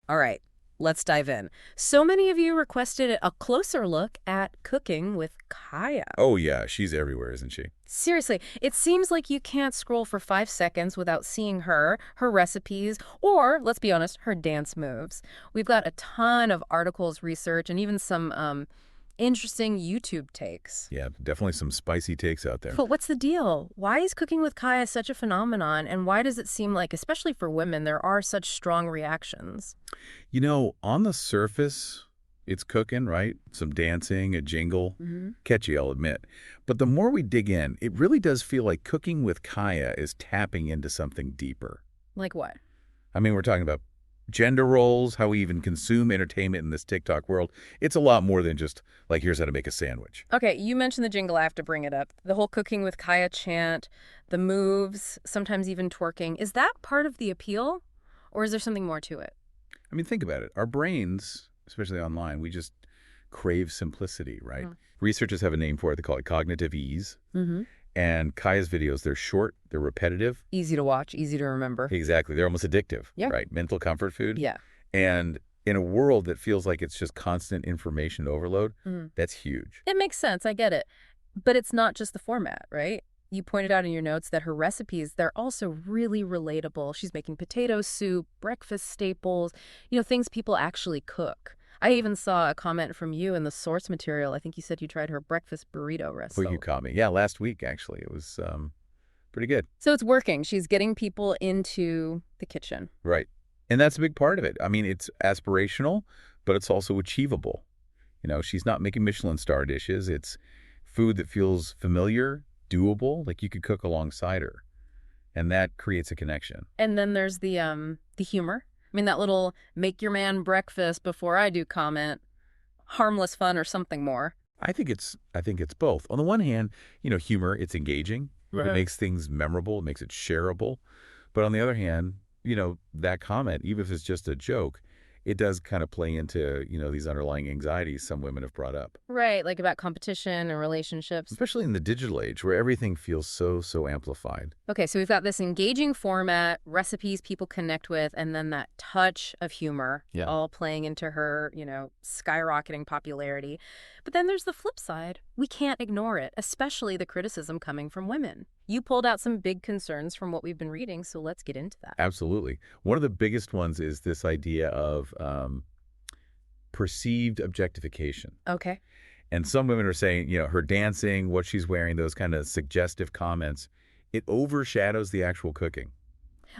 All right, let's dive in. So many of you requested a closer look at cooking with Kaya. Oh, yeah, she's everywhere, isn't she? Seriously, it seems like you can't scroll for 5 seconds without seeing her recipes, or, let's be honest, her dance moves. We've got a ton of articles, research, and even some interesting YouTube takes. Yeah, definitely some spicy takes out there. But what's the deal? Why is cooking with Kaya such a phenomenon, and why does it seem like, especially for women, there are such strong reactions? You know, on the surface, it's cooking, right? Some dancing, a jingle. Hmm. Catchy, I'll admit. But the more we dig in, it really does feel like cooking with Kaya is tapping into something deeper. Like what? I mean, we're talking about gender roles, how we even consume entertainment in this TikTok world. It's a lot more than just, like, here's how to make a sandwich. Okay, you mentioned the jingle. I have to bring it up. The whole cooking with Kaya chant, the moves, sometimes even twerking. Is that part of the appeal, or is there something more to it? I mean, think about it. Our brains, especially online, we just crave simplicity, right? Mm. Researchers have a name for it. They call it cognitive ease. Mm-hmm. And Kaya's videos, they're short, they're repetitive. Easy to watch, easy to remember. Exactly. They're almost addictive, Yeah. right? Mental comfort food. Yeah. And in a world that feels like it's just constant information overload, Mm. that's huge. It makes sense. I get it. But it's not just the format, right? You pointed out in your notes that her recipes, they're also really relatable. She's making potato soup, breakfast staples, things people actually cook. I even saw a comment from you in the source material. I think you said you tried her breakfast burrito Well, recipe. you caught me. Yeah, last week, actually. It was pretty good. So it's working. She's getting people into the kitchen. Right. And that's a big part of it. I mean, it's aspirational, but it's also achievable. You know, she's not making Michelin star dishes. It's food that feels familiar, doable, like you could cook alongside her. And that creates a connection. And then there's the humor. I mean, that little make your man breakfast before I do comment, harmless fun or something more. I think it's both. On the one hand, humor, it's engaging. It Right. makes things memorable, it makes it shareable. But on the other hand, that comment, even if it's just a joke, it does kind of play into, these underlying anxieties some women have brought up. Right, like about competition and relationships. Especially in the digital age where everything feels so amplified. Okay, so we've got this engaging format, recipes people connect with, and then that touch of humor Yeah. all playing into her, skyrocketing popularity. But then there's the flip side. We can't ignore it, especially the criticism coming from women. You pulled out some big concerns from what we've been reading, so let's get into that. Absolutely. One of the biggest ones is this idea of perceived objectification. Okay. And some women are saying, her dancing, what she's wearing, those kind of suggestive comments, it overshadows the actual cooking.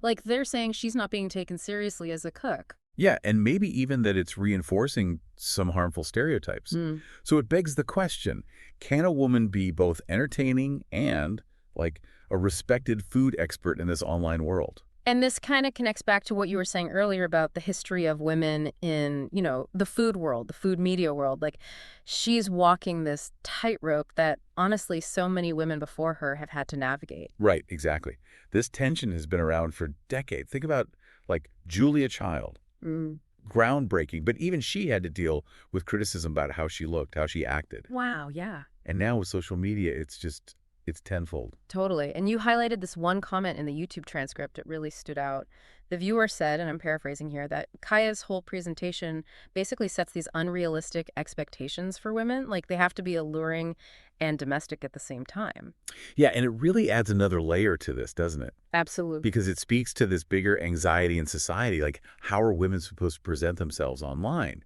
Like they're saying she's not being taken seriously as a cook. Yeah, and maybe even that it's reinforcing some harmful stereotypes. Mm. So it begs the question, can a woman be both entertaining and, like, a respected food expert in this online world? And this kind of connects back to what you were saying earlier about the history of women in, the food world, the food media world. Like, she's walking this tightrope that, honestly, so many women before her have had to navigate. Right, exactly. This tension has been around for decades. Think about, like, Julia Child. Mm. Groundbreaking, but even she had to deal with criticism about how she looked, how she acted. Wow, yeah. And now with social media, it's tenfold. Totally. And you highlighted this one comment in the YouTube transcript. It really stood out. The viewer said, and I'm paraphrasing here, that Kaya's whole presentation basically sets these unrealistic expectations for women. Like they have to be alluring and domestic at the same time. Yeah, and it really adds another layer to this, doesn't it? Absolutely. Because it speaks to this bigger anxiety in society, like how are women supposed to present themselves online?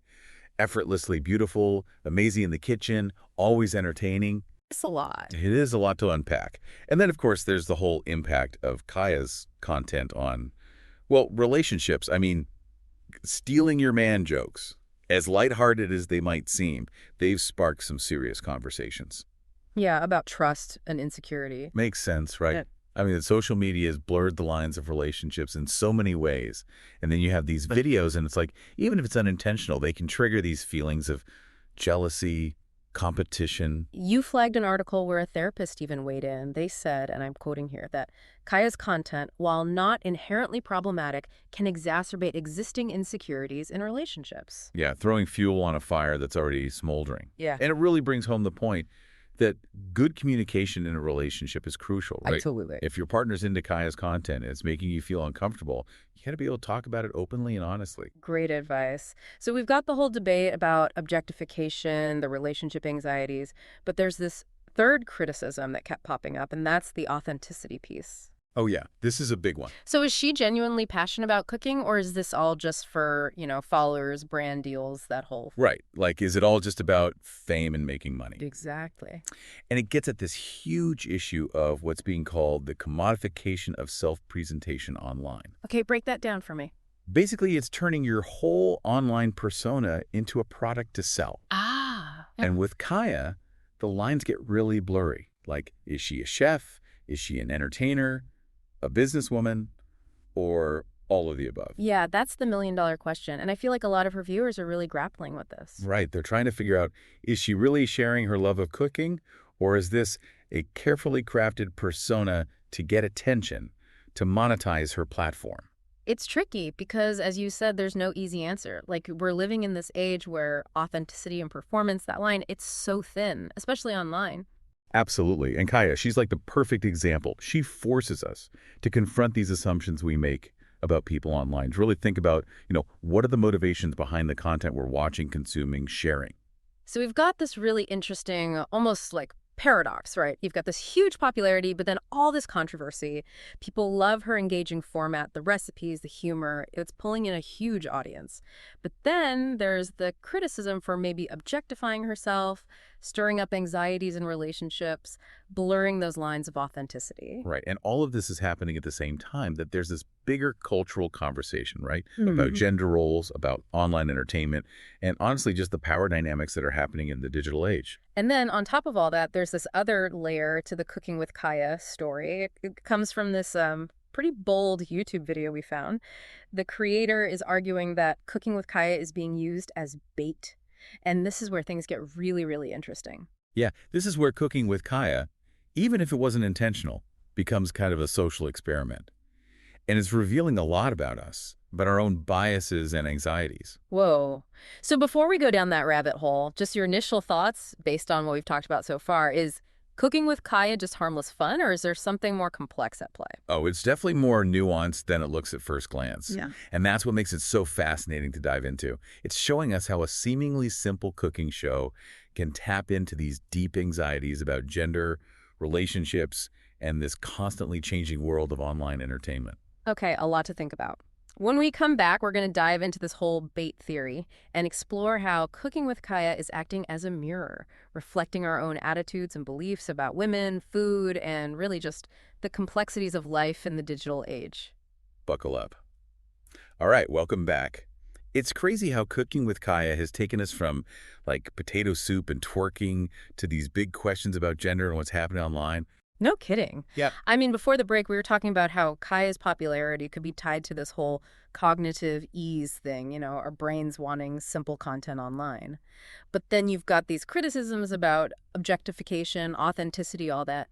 Effortlessly beautiful, amazing in the kitchen, always entertaining. It's a lot. It is a lot to unpack. And then, of course, there's the whole impact of Kaya's content on, well, relationships. I mean, stealing your man jokes, as lighthearted as they might seem, they've sparked some serious conversations. Yeah, about trust and insecurity. Makes sense, right? Yeah. I mean, social media has blurred the lines of relationships in so many ways. And then you have these videos, and it's like, even if it's unintentional, they can trigger these feelings of jealousy, competition. You flagged an article where a therapist even weighed in. They said, and I'm quoting here, that Kaya's content, while not inherently problematic, can exacerbate existing insecurities in relationships. Yeah, throwing fuel on a fire that's already smoldering. Yeah. And it really brings home the point that good communication in a relationship is crucial, right? Absolutely. If your partner's into Kaya's content and it's making you feel uncomfortable, you got to be able to talk about it openly and honestly. Great advice. So we've got the whole debate about objectification, the relationship anxieties, but there's this third criticism that kept popping up, and that's the authenticity piece. Oh, yeah, this is a big one. So is she genuinely passionate about cooking, or is this all just for, followers, brand deals, that whole... Right. Like, is it all just about fame and making money? Exactly. And it gets at this huge issue of what's being called the commodification of self-presentation online. Okay, break that down for me. Basically, it's turning your whole online persona into a product to sell. Ah. And with Kaya, the lines get really blurry. Like, is she a chef? Is she an entertainer? A businesswoman? Or all of the above? Yeah, that's the million-dollar question, and I feel like a lot of her viewers are really grappling with this. Right. They're trying to figure out, is she really sharing her love of cooking? Or is this a carefully crafted persona to get attention, to monetize her platform? It's tricky because, as you said, there's no easy answer. Like, we're living in this age where authenticity and performance, that line, it's so thin, especially online. Absolutely. And Kaya, she's like the perfect example. She forces us to confront these assumptions we make about people online, to really think about, what are the motivations behind the content we're watching, consuming, sharing? So we've got this really interesting, almost like paradox, right? You've got this huge popularity, but then all this controversy. People love her engaging format, the recipes, the humor. It's pulling in a huge audience. But then there's the criticism for maybe objectifying herself, stirring up anxieties in relationships, blurring those lines of authenticity. Right. And all of this is happening at the same time that there's this bigger cultural conversation, right? Mhm. About gender roles, about online entertainment, and honestly, just the power dynamics that are happening in the digital age. And then on top of all that, there's this other layer to the Cooking with Kaya story. It comes from this pretty bold YouTube video we found. The creator is arguing that Cooking with Kaya is being used as bait. And this is where things get really, really interesting. Yeah, this is where cooking with Kaya, even if it wasn't intentional, becomes kind of a social experiment. And it's revealing a lot about us, about our own biases and anxieties. Whoa. So before we go down that rabbit hole, just your initial thoughts based on what we've talked about so far, is Cooking with Kaya just harmless fun, or is there something more complex at play? Oh, it's definitely more nuanced than it looks at first glance. Yeah. And that's what makes it so fascinating to dive into. It's showing us how a seemingly simple cooking show can tap into these deep anxieties about gender, relationships, and this constantly changing world of online entertainment. Okay, a lot to think about. When we come back, we're going to dive into this whole bait theory and explore how Cooking with Kaya is acting as a mirror, reflecting our own attitudes and beliefs about women, food, and really just the complexities of life in the digital age. Buckle up. All right, welcome back. It's crazy how Cooking with Kaya has taken us from, like, potato soup and twerking to these big questions about gender and what's happening online. No kidding. Yep. I mean, before the break, we were talking about how Kaya's popularity could be tied to this whole cognitive ease thing, our brains wanting simple content online. But then you've got these criticisms about objectification, authenticity, all that.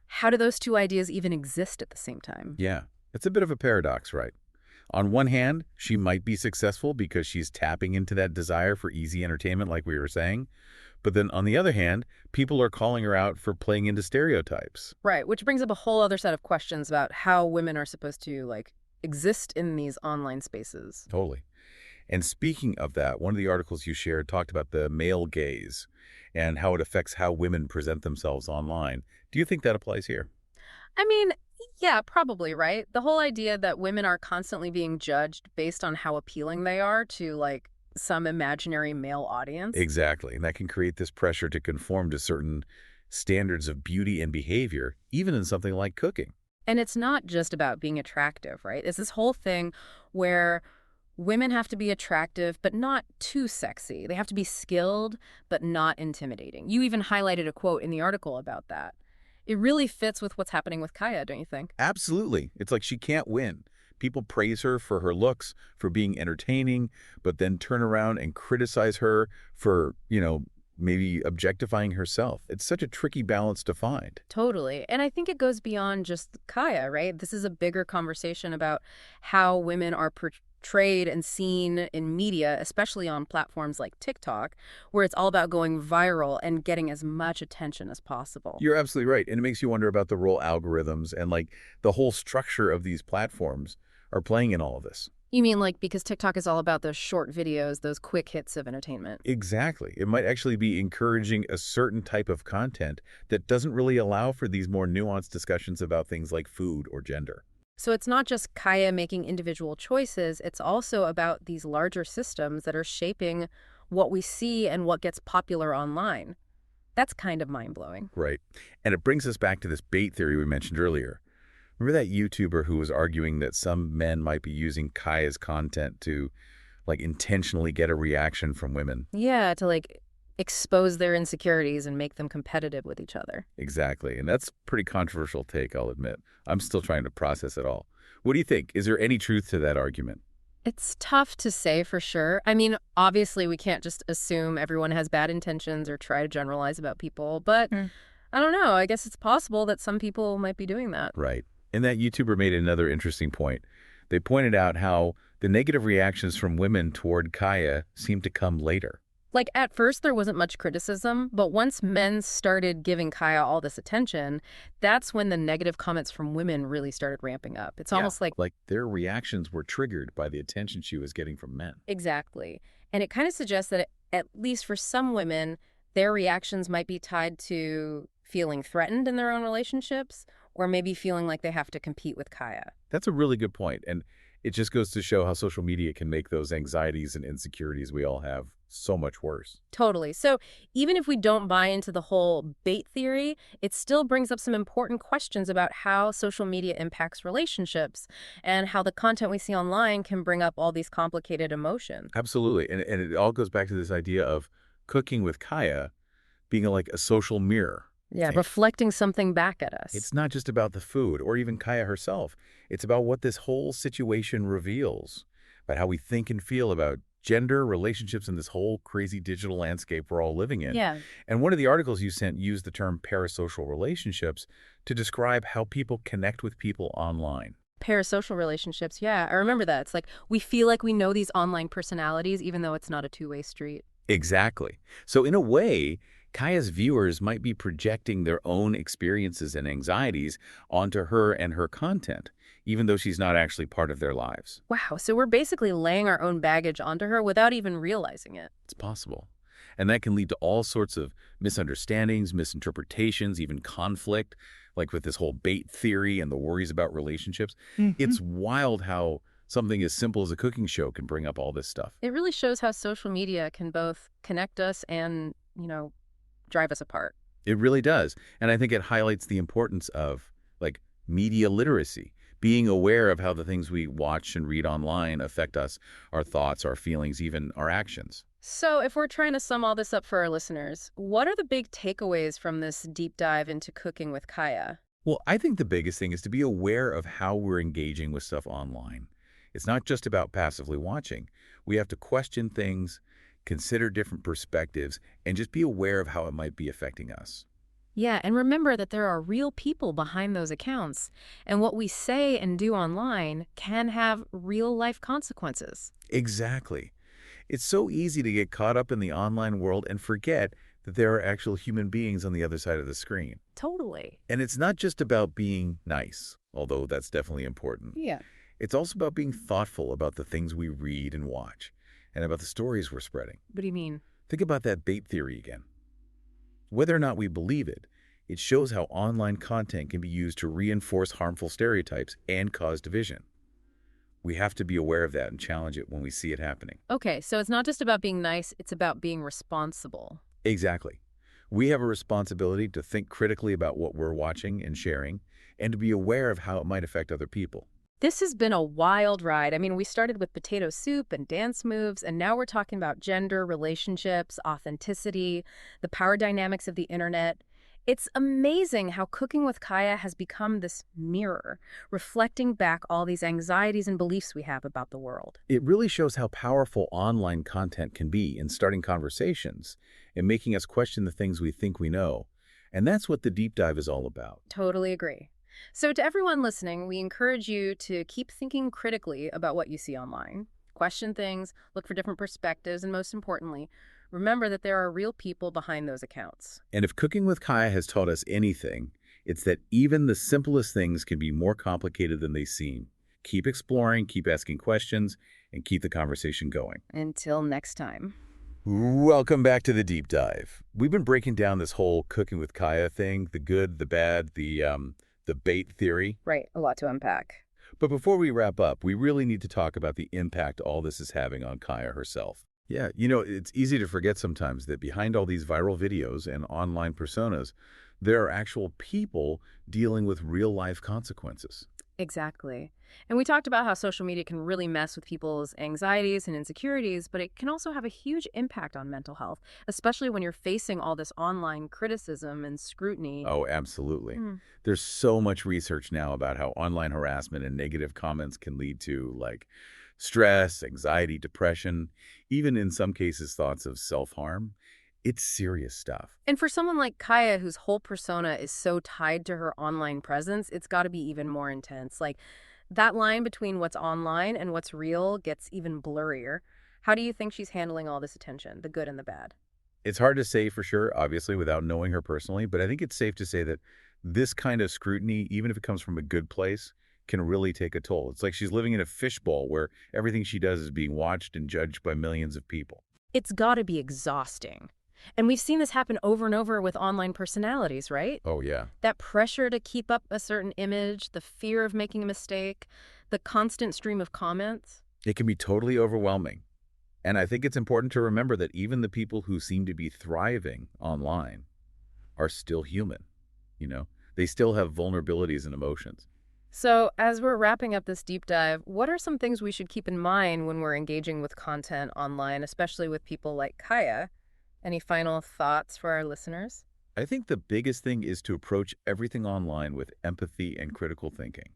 How do those two ideas even exist at the same time? Yeah, it's a bit of a paradox, right? On one hand, she might be successful because she's tapping into that desire for easy entertainment, like we were saying. But then on the other hand, people are calling her out for playing into stereotypes. Right, which brings up a whole other set of questions about how women are supposed to, exist in these online spaces. Totally. And speaking of that, one of the articles you shared talked about the male gaze and how it affects how women present themselves online. Do you think that applies here? I mean, yeah, probably, right? The whole idea that women are constantly being judged based on how appealing they are to, some imaginary male audience. Exactly. And that can create this pressure to conform to certain standards of beauty and behavior, even in something like cooking. And it's not just about being attractive, right? It's this whole thing where women have to be attractive, but not too sexy. They have to be skilled, but not intimidating. You even highlighted a quote in the article about that. It really fits with what's happening with Kaya, don't you think? Absolutely. It's like she can't win. People praise her for her looks, for being entertaining, but then turn around and criticize her for, maybe objectifying herself. It's such a tricky balance to find. Totally. And I think it goes beyond just Kaya, right? This is a bigger conversation about how women are portrayed and seen in media, especially on platforms like TikTok, where it's all about going viral and getting as much attention as possible. You're absolutely right. And it makes you wonder about the role algorithms and like the whole structure of these platforms are playing in all of this. You mean like because TikTok is all about those short videos, those quick hits of entertainment? Exactly. It might actually be encouraging a certain type of content that doesn't really allow for these more nuanced discussions about things like food or gender. So it's not just Kaya making individual choices, it's also about these larger systems that are shaping what we see and what gets popular online. That's kind of mind-blowing. Right. And it brings us back to this bait theory we mentioned earlier. Remember that YouTuber who was arguing that some men might be using Kaya's content to, like, intentionally get a reaction from women? Yeah, to like expose their insecurities and make them competitive with each other. Exactly. And that's a pretty controversial take, I'll admit. I'm still trying to process it all. What do you think? Is there any truth to that argument? It's tough to say for sure. I mean, obviously we can't just assume everyone has bad intentions or try to generalize about people, but I don't know. I guess it's possible that some people might be doing that. Right. And that YouTuber made another interesting point. They pointed out how the negative reactions from women toward Kaya seem to come later. Like, at first, there wasn't much criticism, but once men started giving Kaya all this attention, that's when the negative comments from women really started ramping up. It's almost like... Like their reactions were triggered by the attention she was getting from men. Exactly. And it kind of suggests that, at least for some women, their reactions might be tied to feeling threatened in their own relationships, or maybe feeling like they have to compete with Kaya. That's a really good point. And it just goes to show how social media can make those anxieties and insecurities we all have so much worse. Totally. So even if we don't buy into the whole bait theory, it still brings up some important questions about how social media impacts relationships and how the content we see online can bring up all these complicated emotions. Absolutely. And it all goes back to this idea of cooking with Kaya being like a social mirror. Yeah, reflecting something back at us. It's not just about the food or even Kaya herself. It's about what this whole situation reveals, about how we think and feel about gender, relationships, and this whole crazy digital landscape we're all living in. Yeah. And one of the articles you sent used the term parasocial relationships to describe how people connect with people online. Parasocial relationships, yeah. I remember that. It's like we feel like we know these online personalities, even though it's not a two-way street. Exactly. So in a way, Kaya's viewers might be projecting their own experiences and anxieties onto her and her content, even though she's not actually part of their lives. Wow, so we're basically laying our own baggage onto her without even realizing it. It's possible. And that can lead to all sorts of misunderstandings, misinterpretations, even conflict, like with this whole bait theory and the worries about relationships. It's wild how something as simple as a cooking show can bring up all this stuff. It really shows how social media can both connect us and, drive us apart. It really does. And I think it highlights the importance of, like, media literacy, being aware of how the things we watch and read online affect us, our thoughts, our feelings, even our actions. So if we're trying to sum all this up for our listeners, what are the big takeaways from this deep dive into cooking with Kaya? Well, I think the biggest thing is to be aware of how we're engaging with stuff online. It's not just about passively watching. We have to question things, consider different perspectives, and just be aware of how it might be affecting us. Yeah, and remember that there are real people behind those accounts, and what we say and do online can have real-life consequences. Exactly. It's so easy to get caught up in the online world and forget that there are actual human beings on the other side of the screen. Totally. And it's not just about being nice, although that's definitely important. Yeah. It's also about being thoughtful about the things we read and watch, and about the stories we're spreading. What do you mean? Think about that bait theory again. Whether or not we believe it, it shows how online content can be used to reinforce harmful stereotypes and cause division. We have to be aware of that and challenge it when we see it happening. Okay, so it's not just about being nice, it's about being responsible. Exactly. We have a responsibility to think critically about what we're watching and sharing, and to be aware of how it might affect other people. This has been a wild ride. I mean, we started with potato soup and dance moves, and now we're talking about gender, relationships, authenticity, the power dynamics of the internet. It's amazing how cooking with Kaya has become this mirror, reflecting back all these anxieties and beliefs we have about the world. It really shows how powerful online content can be in starting conversations and making us question the things we think we know. And that's what the deep dive is all about. Totally agree. So to everyone listening, we encourage you to keep thinking critically about what you see online. Question things, look for different perspectives, and most importantly, remember that there are real people behind those accounts. And if Cooking with Kaya has taught us anything, it's that even the simplest things can be more complicated than they seem. Keep exploring, keep asking questions, and keep the conversation going. Until next time. Welcome back to the deep dive. We've been breaking down this whole Cooking with Kaya thing, the good, the bad, the bait theory. Right, a lot to unpack. But before we wrap up, we really need to talk about the impact all this is having on Kaya herself. Yeah, it's easy to forget sometimes that behind all these viral videos and online personas, there are actual people dealing with real-life consequences. Exactly. And we talked about how social media can really mess with people's anxieties and insecurities, but it can also have a huge impact on mental health, especially when you're facing all this online criticism and scrutiny. Oh, absolutely. Hmm. There's so much research now about how online harassment and negative comments can lead to, like, stress, anxiety, depression, even in some cases thoughts of self-harm. It's serious stuff. And for someone like Kaya, whose whole persona is so tied to her online presence, it's got to be even more intense. Like, that line between what's online and what's real gets even blurrier. How do you think she's handling all this attention, the good and the bad? It's hard to say for sure, obviously, without knowing her personally, but I think it's safe to say that this kind of scrutiny, even if it comes from a good place, can really take a toll. It's like she's living in a fishbowl where everything she does is being watched and judged by millions of people. It's got to be exhausting. And we've seen this happen over and over with online personalities, right? Oh, yeah. That pressure to keep up a certain image, the fear of making a mistake, the constant stream of comments. It can be totally overwhelming. And I think it's important to remember that even the people who seem to be thriving online are still human. They still have vulnerabilities and emotions. So, as we're wrapping up this deep dive, what are some things we should keep in mind when we're engaging with content online, especially with people like Kaya? Any final thoughts for our listeners? I think the biggest thing is to approach everything online with empathy and critical thinking.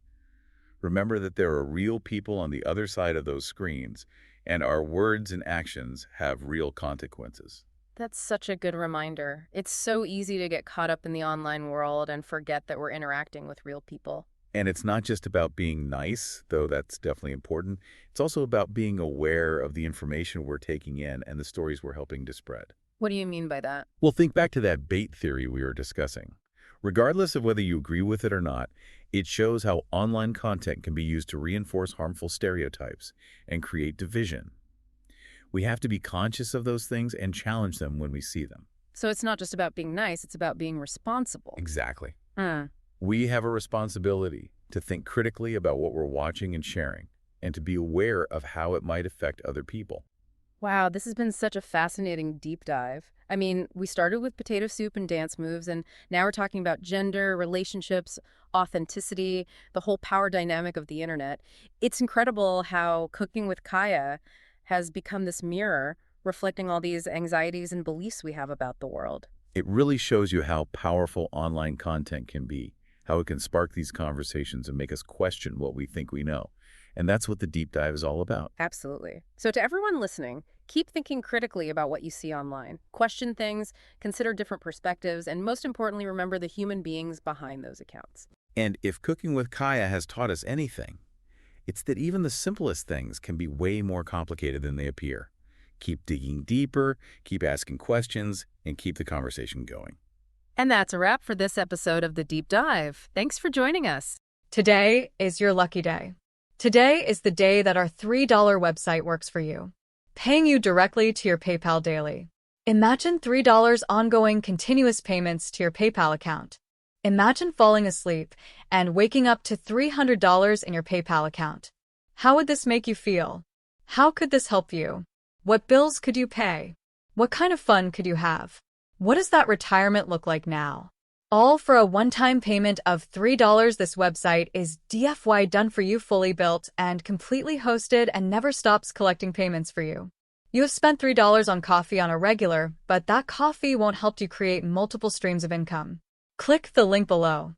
Remember that there are real people on the other side of those screens, and our words and actions have real consequences. That's such a good reminder. It's so easy to get caught up in the online world and forget that we're interacting with real people. And it's not just about being nice, though that's definitely important. It's also about being aware of the information we're taking in and the stories we're helping to spread. What do you mean by that? Well, think back to that bait theory we were discussing. Regardless of whether you agree with it or not, it shows how online content can be used to reinforce harmful stereotypes and create division. We have to be conscious of those things and challenge them when we see them. So it's not just about being nice, it's about being responsible. Exactly. Hmm. We have a responsibility to think critically about what we're watching and sharing, and to be aware of how it might affect other people. Wow, this has been such a fascinating deep dive. I mean, we started with potato soup and dance moves, and now we're talking about gender, relationships, authenticity, the whole power dynamic of the internet. It's incredible how Cooking with Kaya has become this mirror reflecting all these anxieties and beliefs we have about the world. It really shows you how powerful online content can be, how it can spark these conversations and make us question what we think we know. And that's what the deep dive is all about. Absolutely. So to everyone listening, keep thinking critically about what you see online. Question things, consider different perspectives, and most importantly, remember the human beings behind those accounts. And if Cooking with Kaya has taught us anything, it's that even the simplest things can be way more complicated than they appear. Keep digging deeper, keep asking questions, and keep the conversation going. And that's a wrap for this episode of The Deep Dive. Thanks for joining us. Today is your lucky day. Today is the day that our $3 website works for you, paying you directly to your PayPal daily. Imagine $3 ongoing continuous payments to your PayPal account. Imagine falling asleep and waking up to $300 in your PayPal account. How would this make you feel? How could this help you? What bills could you pay? What kind of fun could you have? What does that retirement look like now? All for a one-time payment of $3. This website is DFY done for you, fully built and completely hosted, and never stops collecting payments for you. You have spent $3 on coffee on a regular, but that coffee won't help you create multiple streams of income. Click the link below.